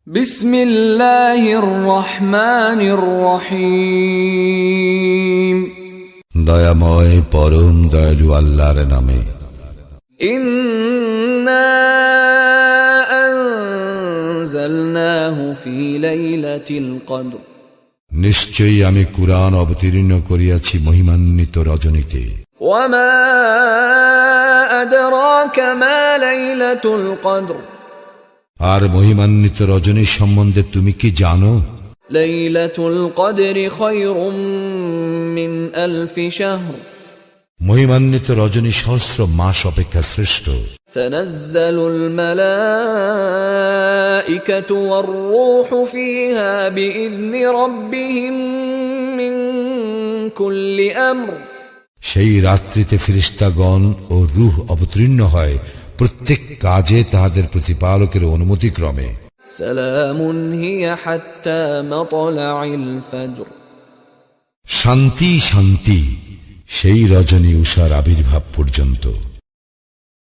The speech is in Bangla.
বিসমিল্লাহির রহমানির রহিম। দয়াময় পরম দয়ালু আল্লাহর নামে। ইন্না আনজালনাহু ফি লাইলাতিল কদর। নিশ্চয়ই আমি কুরআন অবতীর্ণ করিয়াছি মহিমান্বিত রজনীতে। ওয়া মা আদরাকা মা লাইলাতুল কদর। আর মহিমান্বিত রজনী সম্বন্ধে তুমি কি জানো? লাইলাতুল কদরি খায়রুম মিন আলফি শাহর। মহিমান্বিত রজনী সহস্র মাস অপেক্ষা শ্রেষ্ঠ। তানাজ্জালুল মালাইকাতু ওয়ার রূহু ফিহা বিইذনি রাব্বিহিম মিন কুল্লি আমর। সেই রাত্রিতে ফেরেশতাগণ ও রূহ অবতীর্ণ হয় প্রত্যেক কাজে তাহাদের প্রতিপালকের অনুমতিক্রমে। সালামুন হিয়া হাত্তা মাতলাইল ফজর। শান্তি শান্তি সেই রজনী উষার আবির্ভাব পর্যন্ত।